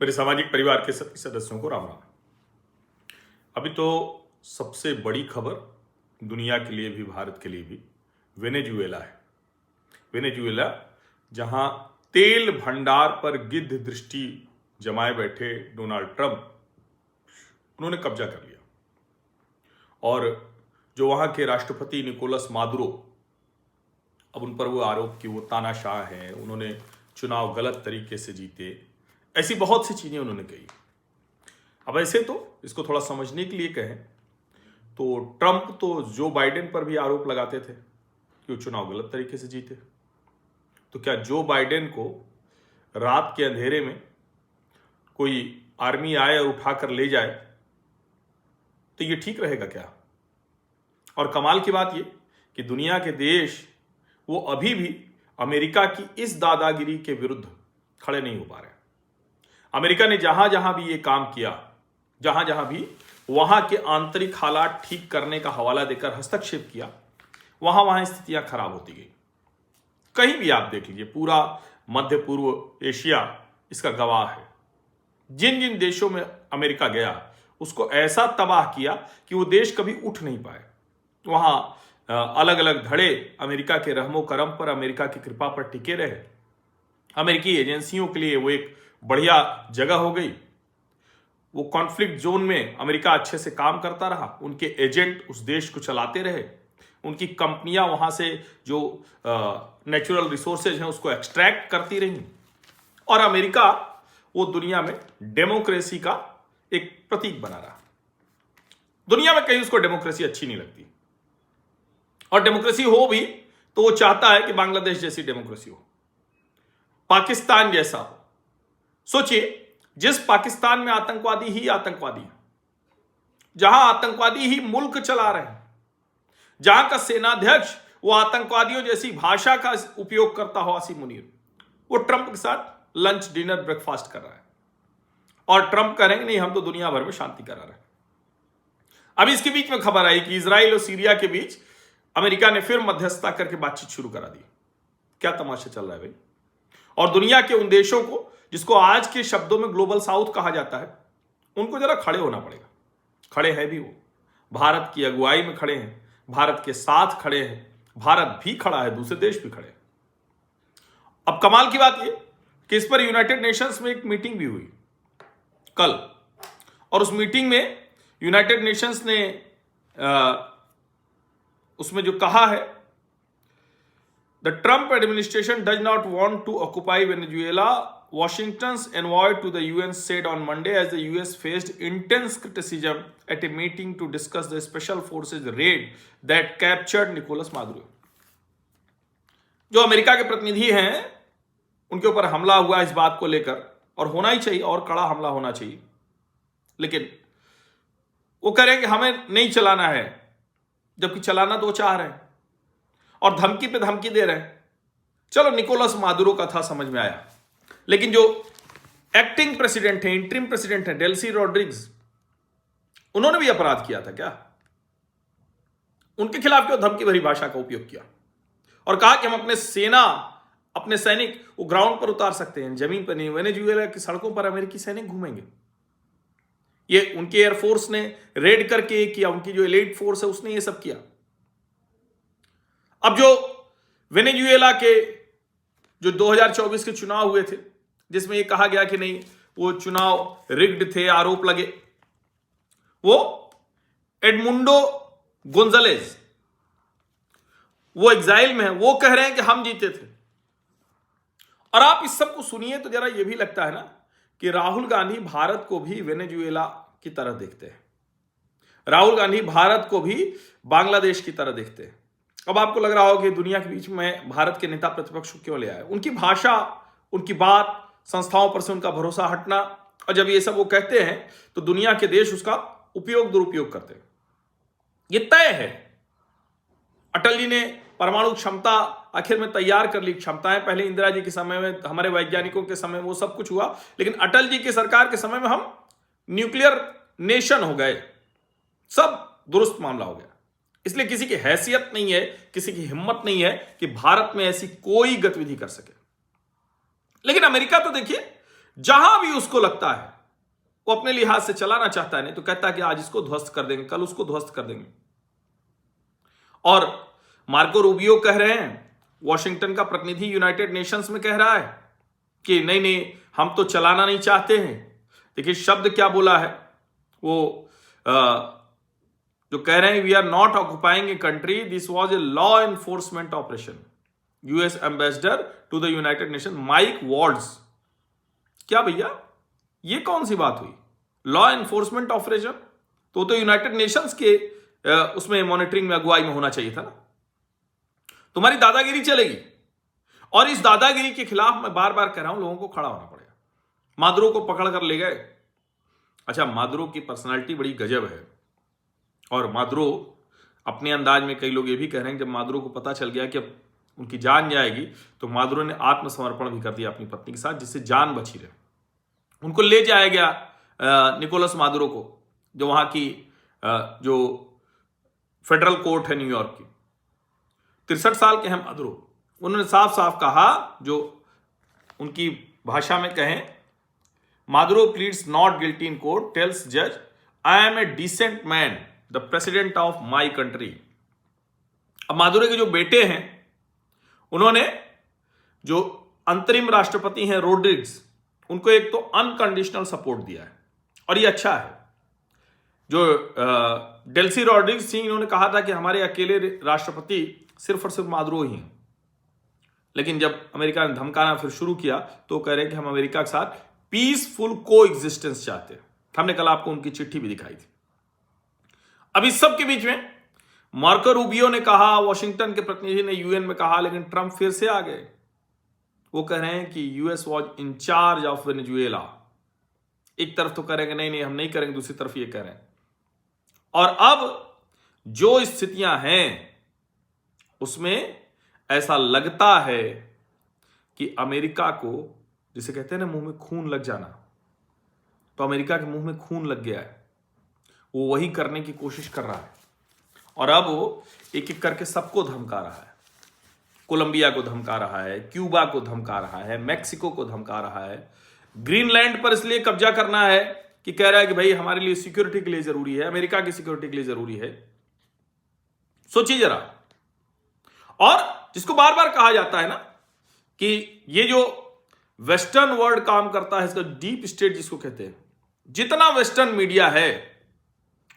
मेरे सामाजिक परिवार के सभी सदस्यों को राम राम। अभी तो सबसे बड़ी खबर दुनिया के लिए भी भारत के लिए भी वेनेजुएला है। वेनेजुएला जहां तेल भंडार पर गिद्ध दृष्टि जमाए बैठे डोनाल्ड ट्रंप, उन्होंने कब्जा कर लिया। और जो वहां के राष्ट्रपति निकोलस मादुरो, अब उन पर वो आरोप कि वो तानाशाह हैं, उन्होंने चुनाव गलत तरीके से जीते, ऐसी बहुत सी चीजें उन्होंने कही। अब ऐसे तो इसको थोड़ा समझने के लिए कहें तो ट्रंप तो जो बाइडेन पर भी आरोप लगाते थे कि वो चुनाव गलत तरीके से जीते। तो क्या जो बाइडेन को रात के अंधेरे में कोई आर्मी आए और उठाकर ले जाए तो ये ठीक रहेगा क्या? और कमाल की बात ये कि दुनिया के देश वो अभी भी अमेरिका की इस दादागिरी के विरुद्ध खड़े नहीं हो पा रहे। अमेरिका ने जहां जहां भी ये काम किया, जहां जहां भी वहां के आंतरिक हालात ठीक करने का हवाला देकर हस्तक्षेप किया, वहां वहां स्थितियां खराब होती गई। कहीं भी आप देख लीजिए, पूरा मध्य पूर्व एशिया इसका गवाह है। जिन जिन देशों में अमेरिका गया उसको ऐसा तबाह किया कि वो देश कभी उठ नहीं पाए। वहां अलग अलग धड़े अमेरिका के रहमो करम पर, अमेरिका की कृपा पर टिके रहे। अमेरिकी एजेंसियों के लिए वो एक बढ़िया जगह हो गई। वो कॉन्फ्लिक्ट जोन में अमेरिका अच्छे से काम करता रहा, उनके एजेंट उस देश को चलाते रहे, उनकी कंपनियां वहां से जो नेचुरल रिसोर्सेज हैं उसको एक्सट्रैक्ट करती रही। और अमेरिका वो दुनिया में डेमोक्रेसी का एक प्रतीक बना रहा। दुनिया में कहीं उसको डेमोक्रेसी अच्छी नहीं लगती, और डेमोक्रेसी हो भी तो वो चाहता है कि बांग्लादेश जैसी डेमोक्रेसी हो, पाकिस्तान जैसा हो। सोचिए, जिस पाकिस्तान में आतंकवादी ही आतंकवादी हैं, जहां आतंकवादी ही मुल्क चला रहे हैं, जहां का सेनाध्यक्ष वो आतंकवादियों जैसी भाषा का उपयोग करता हो, आसिम मुनीर, वो ट्रंप के साथ लंच डिनर ब्रेकफास्ट कर रहा है। और ट्रंप करेंगे नहीं, हम तो दुनिया भर में शांति करा रहे हैं। अब इसके बीच में खबर आई कि इजराइल और सीरिया के बीच अमेरिका ने फिर मध्यस्थता करके बातचीत शुरू करा दी। क्या तमाशा चल रहा है भाई? और दुनिया के उन देशों को जिसको आज के शब्दों में ग्लोबल साउथ कहा जाता है, उनको जरा खड़े होना पड़ेगा। खड़े हैं भी वो, भारत की अगुवाई में खड़े हैं, भारत के साथ खड़े हैं, भारत भी खड़ा है, दूसरे देश भी खड़े हैं। अब कमाल की बात ये कि इस पर यूनाइटेड नेशंस में एक मीटिंग भी हुई कल, और उस मीटिंग में यूनाइटेड नेशंस ने उसमें जो कहा है, the Trump administration does not want to occupy Venezuela, Washington's envoy to the UN said on Monday, as the US faced intense criticism at a meeting to discuss the special forces raid that captured Nicolas Maduro. जो America के प्रतिनिधि हैं उनके ऊपर हमला हुआ इस बात को लेकर, और होना ही चाहिए, और कड़ा हमला होना चाहिए, लेकिन वो कह रहे हैं कि हमें नहीं चलाना है, जबकि चलाना तो चाह रहे हैं और धमकी पे धमकी दे रहे हैं। चलो, निकोलस मादुरो का था, समझ में आया, लेकिन जो एक्टिंग प्रेसिडेंट है, इंटरिम प्रेसिडेंट है, डेल्सी रॉड्रिग्स, उन्होंने भी अपराध किया था क्या? उनके खिलाफ क्यों धमकी भरी भाषा का उपयोग किया और कहा कि हम अपने सेना, अपने सैनिक वो ग्राउंड पर उतार सकते हैं, जमीन पर नहीं। वेनेजुएला की सड़कों पर अमेरिकी सैनिक घूमेंगे? ये उनके एयरफोर्स ने रेड करके किया, उनकी जो एलीट फोर्स है उसने ये सब किया। अब जो वेनेजुएला के जो 2024 के चुनाव हुए थे, जिसमें ये कहा गया कि नहीं वो चुनाव रिग्ड थे, आरोप लगे, वो एडमुंडो गोंजालेज वो एग्जाइल में है, वो कह रहे हैं कि हम जीते थे। और आप इस सब को सुनिए तो जरा ये भी लगता है ना कि राहुल गांधी भारत को भी वेनेजुएला की तरह देखते हैं, राहुल गांधी भारत को भी बांग्लादेश की तरह देखते हैं। अब आपको लग रहा हो कि दुनिया के बीच में भारत के नेता प्रतिपक्ष को क्यों ले आए? उनकी भाषा, उनकी बात, संस्थाओं पर से उनका भरोसा हटना, और जब ये सब वो कहते हैं तो दुनिया के देश उसका उपयोग दुरुपयोग करते हैं। ये तय है। अटल जी ने परमाणु क्षमता आखिर में तैयार कर ली। क्षमताएं पहले इंदिरा जी के समय में, हमारे वैज्ञानिकों के समय में वो सब कुछ हुआ, लेकिन अटल जी की सरकार के समय में हम न्यूक्लियर नेशन हो गए, सब दुरुस्त मामला हो गया। इसलिए किसी की हैसियत नहीं है, किसी की हिम्मत नहीं है कि भारत में ऐसी कोई गतिविधि कर सके। लेकिन अमेरिका तो देखिए, जहां भी उसको लगता है वो अपने लिहाज से चलाना चाहता है, नहीं तो कहता है कि आज इसको ध्वस्त कर देंगे, कल उसको ध्वस्त कर देंगे। और मार्को रूबियो कह रहे हैं, वॉशिंगटन का प्रतिनिधि यूनाइटेड नेशंस में कह रहा है कि नहीं नहीं, हम तो चलाना नहीं चाहते हैं। देखिए शब्द क्या बोला है वो, जो कह रहे हैं, we are not occupying a country, this was a law enforcement operation. US ambassador to the United Nation Mike Waltz. क्या भैया, ये कौन सी बात हुई? लॉ एनफोर्समेंट ऑपरेशन तो यूनाइटेड नेशंस के उसमें मॉनिटरिंग में, अगुवाई में होना चाहिए था ना। तुम्हारी दादागिरी चलेगी, और इस दादागिरी के खिलाफ मैं बार बार कह रहा हूं, लोगों को खड़ा होना पड़ेगा। मादुरो को पकड़ कर ले गए। अच्छा, मादुरो की पर्सनालिटी बड़ी गजब है, और मादुरो अपने अंदाज में, कई लोग ये भी कह रहे हैं, जब मादुरो को पता चल गया कि अब उनकी जान जाएगी, तो मादुरो ने आत्मसमर्पण भी कर दिया अपनी पत्नी के साथ, जिससे जान बची रहे। उनको ले जाया गया निकोलस मादुरो को, जो वहां की जो फेडरल कोर्ट है न्यूयॉर्क की। 63 साल के हैं मादुरो। उन्होंने साफ साफ कहा, जो उनकी भाषा में कहें, Maduro pleads not guilty in court, tells जज I am a decent man, the president of my country. अब मादुरो के जो बेटे हैं, उन्होंने जो अंतरिम राष्ट्रपति हैं रोड्रिग्स, उनको एक तो अनकंडीशनल सपोर्ट दिया है, और ये अच्छा है। जो डेल्सी रोड्रिग्स थी, इन्होंने कहा था कि हमारे अकेले राष्ट्रपति सिर्फ और सिर्फ मादुरो ही हैं। लेकिन जब अमेरिका ने धमकाना फिर शुरू किया, तो कह रहे हैं कि हम अमेरिका के साथ पीसफुल को एग्जिस्टेंस चाहते हैं। हमने कल आपको उनकी चिट्ठी भी दिखाई थी। अब इस सब के बीच में मार्को रूबियो ने कहा, वॉशिंगटन के प्रतिनिधि ने यूएन में कहा, लेकिन ट्रंप फिर से आ गए। वो कह रहे हैं कि US was in charge of Venezuela. एक तरफ तो कह रहे हैं नहीं नहीं हम नहीं करेंगे, दूसरी तरफ ये कह रहे हैं। और अब जो स्थितियां हैं, उसमें ऐसा लगता है कि अमेरिका को, जिसे कहते हैं ना मुंह में खून लग जाना, तो अमेरिका के मुंह में खून लग गया है। वो वही करने की कोशिश कर रहा है, और अब वो एक एक करके सबको धमका रहा है। कोलंबिया को धमका रहा है, क्यूबा को धमका रहा है, मैक्सिको को धमका रहा है। ग्रीनलैंड पर इसलिए कब्जा करना है कि कह रहा है कि भाई हमारे लिए सिक्योरिटी के लिए जरूरी है, अमेरिका की सिक्योरिटी के लिए जरूरी है। सोचिए जरा। और जिसको बार बार कहा जाता है ना कि ये जो वेस्टर्न वर्ल्ड काम करता है, इसका डीप स्टेट जिसको कहते हैं, जितना वेस्टर्न मीडिया है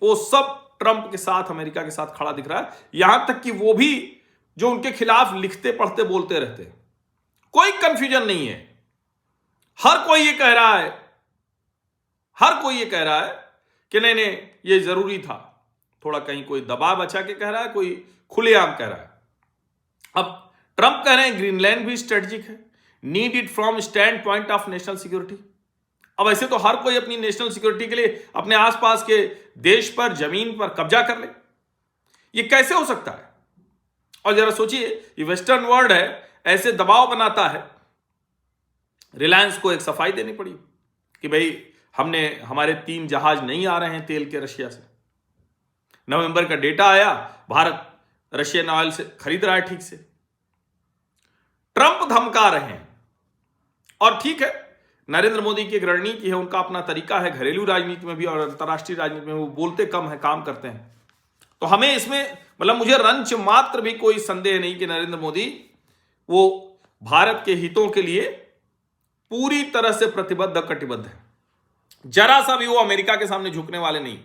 वो सब ट्रंप के साथ, अमेरिका के साथ खड़ा दिख रहा है। यहां तक कि वो भी जो उनके खिलाफ लिखते पढ़ते बोलते रहते हैं, कोई कंफ्यूजन नहीं है। हर कोई ये कह रहा है, हर कोई ये कह रहा है कि नहीं नहीं ये जरूरी था। थोड़ा कहीं कोई दबाव बचा के कह रहा है, कोई खुलेआम कह रहा है। अब ट्रंप कह रहे हैं ग्रीनलैंड भी स्ट्रेटेजिक है, need it from stand point of national security. अब ऐसे तो हर कोई अपनी नेशनल सिक्योरिटी के लिए अपने आसपास के देश पर, जमीन पर कब्जा कर ले। ये कैसे हो सकता है? और जरा सोचिए, ये वेस्टर्न वर्ल्ड है, ऐसे दबाव बनाता है। रिलायंस को एक सफाई देनी पड़ी कि भाई हमारे 3 जहाज नहीं आ रहे हैं तेल के रशिया से। नवंबर का डेटा आया, भारत रशियन ऑयल से खरीद रहा है ठीक से। ट्रंप धमका रहे हैं, और ठीक है, नरेंद्र मोदी की एक रणनीति है, उनका अपना तरीका है, घरेलू राजनीति में भी और अंतर्राष्ट्रीय राजनीति में वो बोलते कम है, काम करते हैं। तो हमें इसमें मतलब मुझे रंच मात्र भी कोई संदेह नहीं कि नरेंद्र मोदी वो भारत के हितों के लिए पूरी तरह से प्रतिबद्ध, कटिबद्ध है। जरा सा भी वो अमेरिका के सामने झुकने वाले नहीं।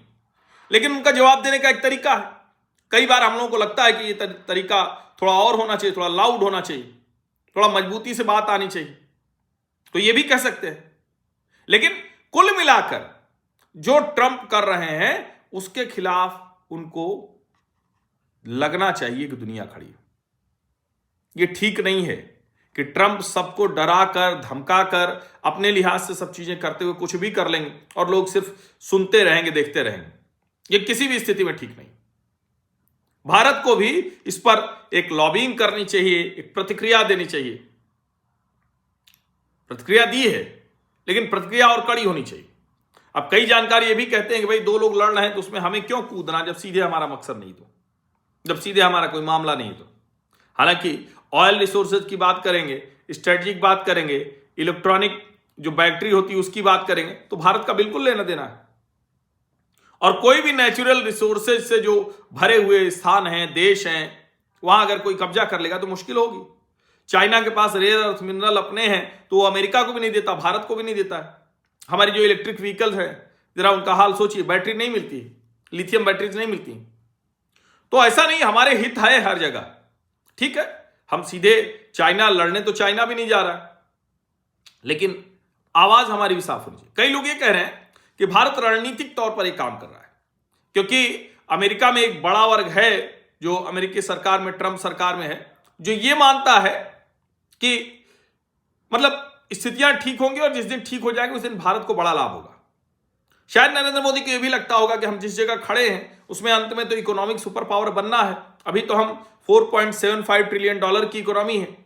लेकिन उनका जवाब देने का एक तरीका है। कई बार हम लोगों को लगता है कि ये तरीका थोड़ा और होना चाहिए, थोड़ा लाउड होना चाहिए, थोड़ा मजबूती से बात आनी चाहिए, तो ये भी कह सकते हैं। लेकिन कुल मिलाकर जो ट्रंप कर रहे हैं उसके खिलाफ उनको लगना चाहिए कि दुनिया खड़ी है। ये ठीक नहीं है कि ट्रंप सबको डरा कर, धमका कर, अपने लिहाज से सब चीजें करते हुए कुछ भी कर लेंगे और लोग सिर्फ सुनते रहेंगे, देखते रहेंगे। ये किसी भी स्थिति में ठीक नहीं। भारत को भी इस पर एक लॉबिंग करनी चाहिए, एक प्रतिक्रिया देनी चाहिए। प्रतिक्रिया दी है, लेकिन प्रतिक्रिया और कड़ी होनी चाहिए। अब कई जानकार ये भी कहते हैं कि भाई 2 लोग लड़ रहे हैं तो उसमें हमें क्यों कूदना, जब सीधे हमारा मकसद नहीं, तो जब सीधे हमारा कोई मामला नहीं। तो हालांकि ऑयल रिसोर्सेज की बात करेंगे, स्ट्रेटेजिक बात करेंगे, इलेक्ट्रॉनिक जो बैटरी होती है उसकी बात करेंगे तो भारत का बिल्कुल लेना देना है। और कोई भी नेचुरल रिसोर्सेज से जो भरे हुए स्थान हैं, देश हैं, वहां अगर कोई कब्जा कर लेगा तो मुश्किल होगी। चाइना के पास रेयर अर्थ मिनरल अपने हैं तो वो अमेरिका को भी नहीं देता, भारत को भी नहीं देता है। हमारी जो इलेक्ट्रिक व्हीकल्स है, जरा उनका हाल सोचिए, बैटरी नहीं मिलती, लिथियम बैटरीज नहीं मिलती। तो ऐसा नहीं, हमारे हित है हर जगह, ठीक है। हम सीधे चाइना लड़ने तो चाइना भी नहीं जा रहा है, लेकिन आवाज हमारी भी साफ होनी चाहिए। कई लोग ये कह रहे हैं कि भारत रणनीतिक तौर पर एक काम कर रहा है, क्योंकि अमेरिका में एक बड़ा वर्ग है जो अमेरिकी सरकार में, ट्रंप सरकार में है, जो ये मानता है कि मतलब स्थितियां ठीक होंगी और जिस दिन ठीक हो जाएगी उस दिन भारत को बड़ा लाभ होगा। शायद नरेंद्र मोदी को यह भी लगता होगा कि हम जिस जगह खड़े हैं उसमें अंत में तो इकोनॉमिक सुपर पावर बनना है। अभी तो हम 4.75 ट्रिलियन डॉलर की इकोनॉमी है।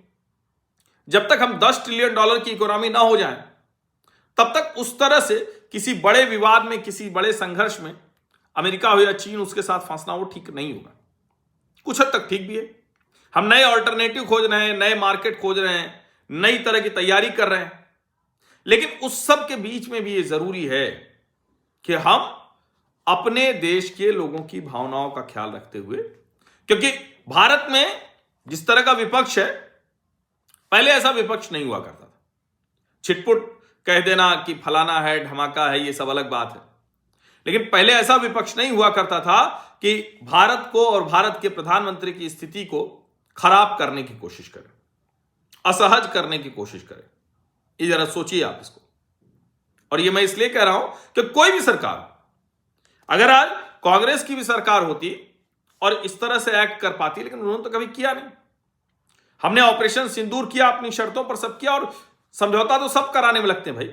जब तक हम 10 ट्रिलियन डॉलर की इकोनॉमी ना हो जाए तब तक उस तरह से किसी बड़े विवाद में, किसी बड़े संघर्ष में अमेरिका हो या चीन उसके साथ फंसना वो ठीक नहीं होगा। कुछ हद तक ठीक भी है। हम नए ऑल्टरनेटिव खोज रहे हैं, नए मार्केट खोज रहे हैं, नई तरह की तैयारी कर रहे हैं, लेकिन उस सब के बीच में भी ये जरूरी है कि हम अपने देश के लोगों की भावनाओं का ख्याल रखते हुए, क्योंकि भारत में जिस तरह का विपक्ष है, पहले ऐसा विपक्ष नहीं हुआ करता था। छिटपुट कह देना कि फलाना है, धमाका है, ये सब अलग बात है, लेकिन पहले ऐसा विपक्ष नहीं हुआ करता था कि भारत को और भारत के प्रधानमंत्री की स्थिति को खराब करने की कोशिश करें, असहज करने की कोशिश करें। ये जरा सोचिए आप इसको। और ये मैं इसलिए कह रहा हूं कि कोई भी सरकार, अगर आज कांग्रेस की भी सरकार होती और इस तरह से एक्ट कर पाती, लेकिन उन्होंने तो कभी किया नहीं। हमने ऑपरेशन सिंदूर किया, अपनी शर्तों पर सब किया, और समझौता तो सब कराने में लगते हैं भाई।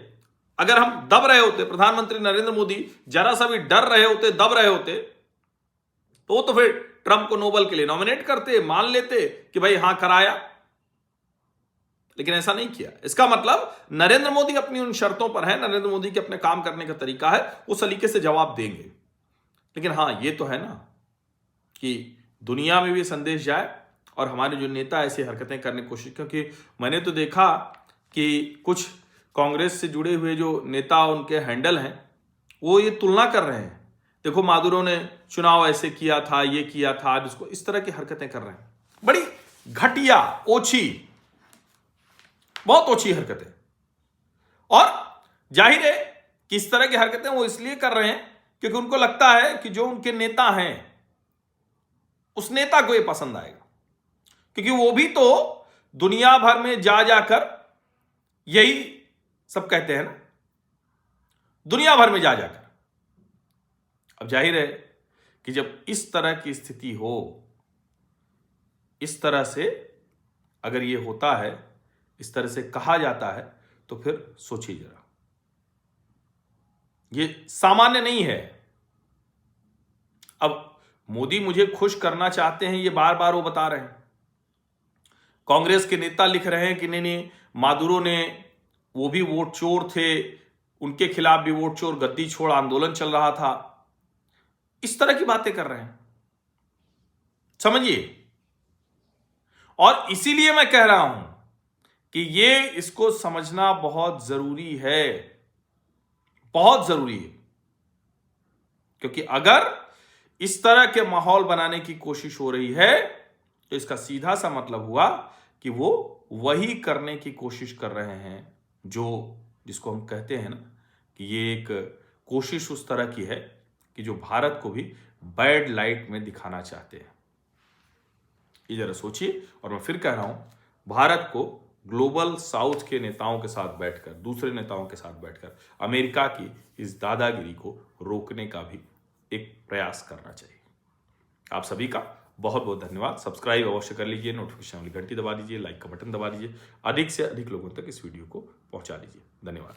अगर हम दब रहे होते, प्रधानमंत्री नरेंद्र मोदी जरा सा भी डर रहे होते, दब रहे होते, तो फिर ट्रंप को नोबेल के लिए नॉमिनेट करते, मान लेते कि भाई हां कराया, लेकिन ऐसा नहीं किया। इसका मतलब नरेंद्र मोदी अपनी उन शर्तों पर है, नरेंद्र मोदी के अपने काम करने का तरीका है, उस तरीके से जवाब देंगे। लेकिन हां ये तो है ना कि दुनिया में भी संदेश जाए और हमारे जो नेता ऐसी हरकतें करने की कोशिश, क्योंकि मैंने तो देखा कि कुछ कांग्रेस से जुड़े हुए जो नेता, उनके हैंडल हैं, वो ये तुलना कर रहे हैं, देखो मादुरो ने चुनाव ऐसे किया था, ये किया था, जिसको इस तरह की हरकतें कर रहे हैं। बड़ी घटिया, ओछी, बहुत ओछी हरकतें। और जाहिर है कि इस तरह की हरकतें वो इसलिए कर रहे हैं क्योंकि उनको लगता है कि जो उनके नेता हैं उस नेता को ये पसंद आएगा, क्योंकि वो भी तो दुनिया भर में जा जाकर यही सब कहते हैं ना, दुनिया भर में जा जाकर। अब जाहिर है कि जब इस तरह की स्थिति हो, इस तरह से अगर ये होता है, इस तरह से कहा जाता है, तो फिर सोचिए जरा, ये सामान्य नहीं है। अब मोदी मुझे खुश करना चाहते हैं, ये बार बार वो बता रहे हैं। कांग्रेस के नेता लिख रहे हैं कि नहीं, मादुरो ने, वो भी वोट चोर थे, उनके खिलाफ भी वोट चोर गद्दी छोड़ आंदोलन चल रहा था। इस तरह की बातें कर रहे हैं, समझिए। और इसीलिए मैं कह रहा हूं कि ये इसको समझना बहुत जरूरी है, बहुत जरूरी है, क्योंकि अगर इस तरह के माहौल बनाने की कोशिश हो रही है तो इसका सीधा सा मतलब हुआ कि वो वही करने की कोशिश कर रहे हैं जो, जिसको हम कहते हैं ना कि ये एक कोशिश उस तरह की है कि जो भारत को भी बैड लाइट में दिखाना चाहते हैं। ये जरा सोचिए। और मैं फिर कह रहा हूं, भारत को ग्लोबल साउथ के नेताओं के साथ बैठकर, दूसरे नेताओं के साथ बैठकर अमेरिका की इस दादागिरी को रोकने का भी एक प्रयास करना चाहिए। आप सभी का बहुत बहुत धन्यवाद। सब्सक्राइब अवश्य कर लीजिए, नोटिफिकेशन वाली घंटी दबा दीजिए, लाइक का बटन दबा दीजिए, अधिक से अधिक लोगों तक इस वीडियो को पहुंचा दीजिए। धन्यवाद।